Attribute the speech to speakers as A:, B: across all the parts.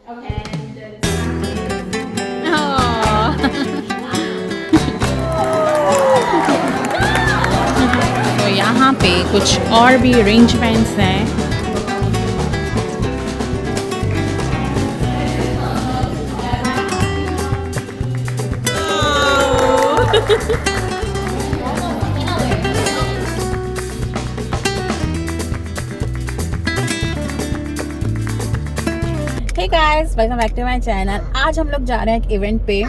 A: तो यहाँ पे कुछ और भी अरेंजमेंट्स हैं। Hey guys, welcome back to my channel. आज हम लोग जा रहे हैं एक इवेंट पे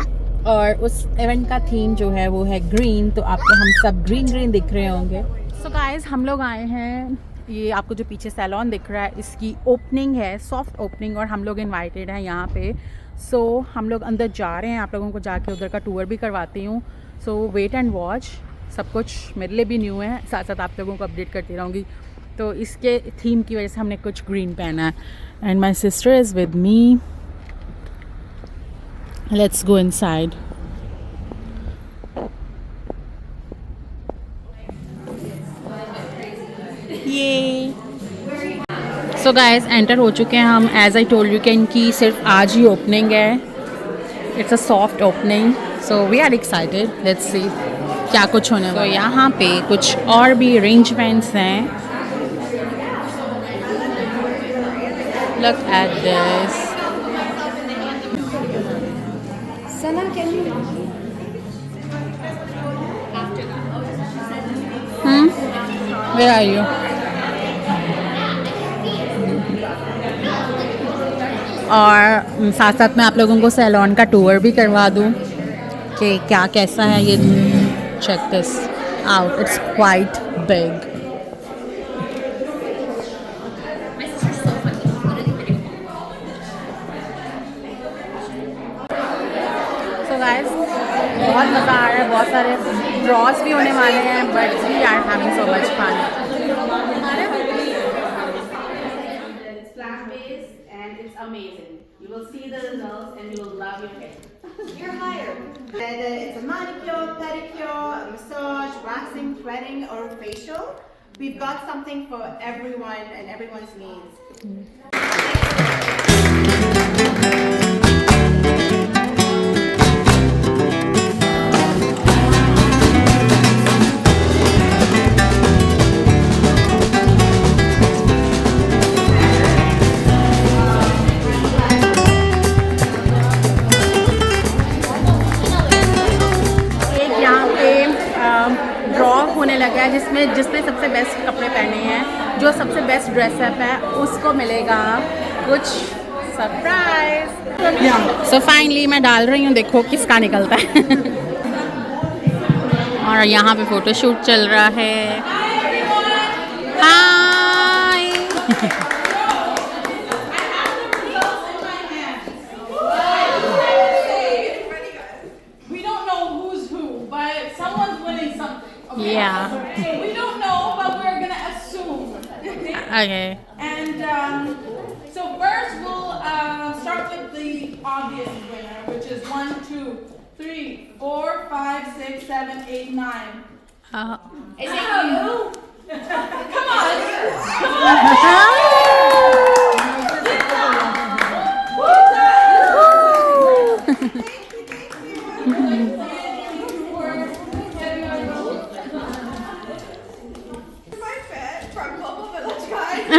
A: और उस इवेंट का थीम जो है वो है ग्रीन। तो आपको हम सब ग्रीन ग्रीन दिख रहे होंगे। सो गाइस, हम लोग आए हैं, ये आपको जो पीछे सैलॉन दिख रहा है इसकी ओपनिंग है, सॉफ्ट ओपनिंग, और हम लोग इनवाइटेड हैं यहाँ पे। सो हम लोग अंदर जा रहे हैं, आप लोगों को जाके उधर का टूर भी करवाती हूँ। सो वेट एंड वॉच, सब कुछ मेरे लिए भी न्यू है, साथ साथ आप लोगों को अपडेट करती रहूँगी। तो इसके थीम की वजह से हमने कुछ ग्रीन पहना है। And my sister is with me. Let's go inside. ये सो गाइस, एंटर हो चुके हैं हम। एज आई टोल्ड यू कि इनकी सिर्फ आज ही ओपनिंग है। It's a soft opening, so we are excited. Let's see क्या कुछ होने वाला है। यहाँ पे कुछ और भी अरेंजमेंट्स हैं। Look at this.
B: Salon, can you?
A: Where are you? और साथ साथ मैं आप लोगों को सैलॉन का टूर भी करवा दूँ कि क्या कैसा है ये। Check this out, it's quite big. बहुत मज़ा आ रहा है, बहुत सारे ड्रॉस भी होने वाले हैं, but we are having so much fun.
C: It's plant-based and it's amazing. You will see the results and you will love your hair.
B: You're hired. And it's a manicure, pedicure, massage, waxing, threading, or facial. We've got something for everyone and everyone's needs.
A: होने लगा है जिसमें जिसने सबसे best कपड़े पहने हैं, जो सबसे बेस्ट ड्रेसअप है, उसको मिलेगा कुछ सरप्राइज। सो फाइनली मैं डाल रही हूँ, देखो किसका निकलता है। और यहाँ पे फोटोशूट चल रहा है। हाय। Yeah.
D: We don't know, but we're gonna assume.
A: Okay.
D: And so first we'll start with the obvious winner, which is 1, 2, 3, 4, 5, 6, 7, 8, 9.
B: Is it you?
D: Come on.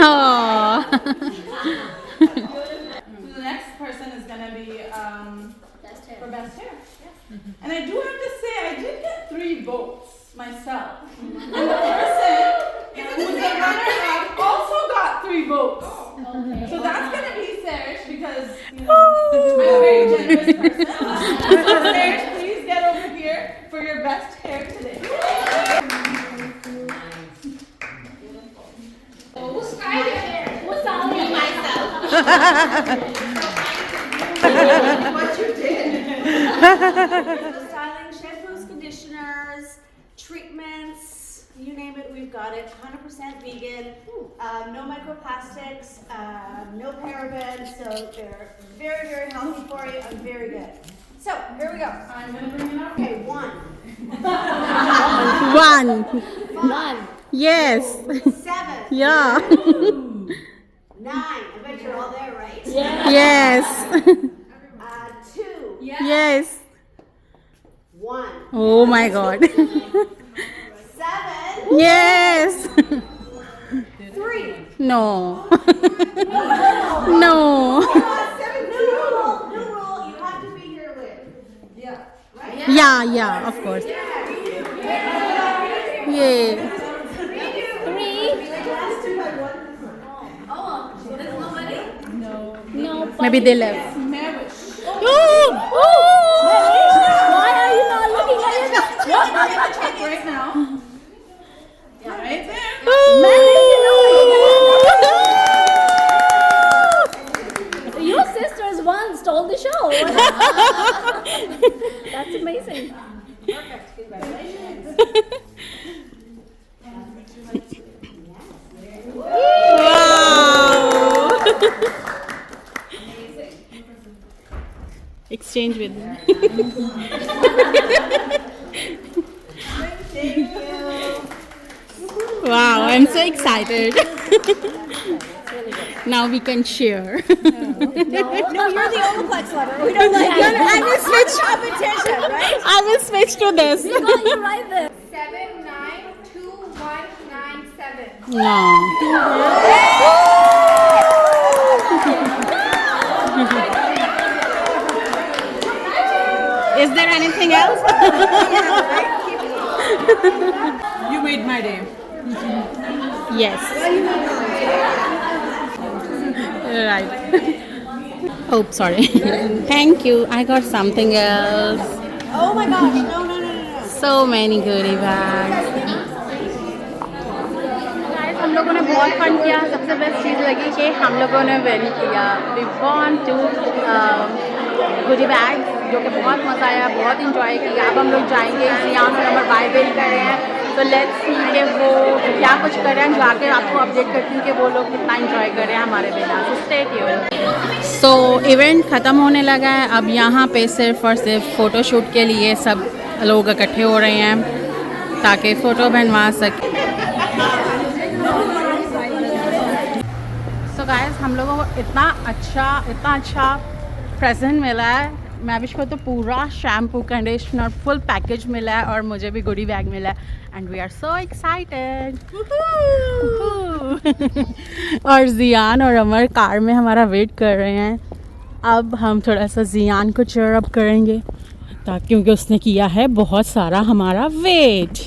A: Oh.
D: So the next person is gonna be for best hair. Yeah. And I do have to say, I did get 3 votes myself. And the person who's the runner-up also got 3 votes. So that's gonna be SayRish because I'm a very generous person. So SayRish, please get over here for your best hair today.
B: What you did.
C: Styling, shampoos, conditioners, treatments, you name it, we've got it. 100% vegan, no microplastics, no parabens, so they're very, very healthy for you and very good. So, here we go.
D: I'm gonna bring it up.
C: Okay, 1.
A: One.
C: 5.
A: Yes.
C: 7.
A: Yeah.
C: 9. I bet you're all there, right?
A: Yes.
C: 2,
A: Yes.
C: 1.
A: Oh my God.
C: 7,
A: Yes.
C: 3.
A: No. No.
C: 7, new rule. New rule. You have to be here with.
A: Yeah, of course. Yeah. Maybe they left.
E: Why are you not looking at it?
D: Check right now. Right there.
E: Your sisters once stole the show. That's amazing.
A: Wow. Exchange with them. Wow, I'm so excited. Now we can share.
C: No, you're the Olaplex lover. We don't like it.
A: I will switch.
C: Competition, right?
A: I will switch to this.
E: You got you right there.
F: 792197.
A: No. Is there anything else?
D: You made my day.
A: Yes. Right. Oh, sorry. Thank you. I got something else.
C: Oh my gosh. No.
A: So many goodie bags. Guys, हम लोगों ने बहुत fun किया. सबसे best चीज़ लगी कि हम लोगों ने विन किया. We won 2 goodie bags, जो कि बहुत मज़ा आया, बहुत इंजॉय किया. अब हम लोग जाएंगे. जियान और अमर बाय बिल कर रहे हैं. तो लेट्स सी कि वो क्या कुछ कर रहे हैं. जाकर आपको अपडेट करती हूँ कि वो लोग कितना इंजॉय कर रहे हैं हमारे बिना. तो स्टे ट्यून्ड. सो इवेंट ख़त्म होने लगा है. अब यहाँ पे सिर्फ और सिर्फ फ़ोटोशूट के लिए सब लोग इकट्ठे हो रहे हैं ताकि फ़ोटो बनवा सकें. सो गाइस, हम लोगों को इतना अच्छा प्रेजेंट मिला है. मैविश को तो पूरा शैम्पू कंडीशनर फुल पैकेज मिला है और मुझे भी गुडी बैग मिला है. And we are so excited. और जियान और अमर कार में हमारा वेट कर रहे हैं. अब हम थोड़ा सा जियान को चेयर अप करेंगे क्योंकि उसने किया है बहुत सारा हमारा वेट.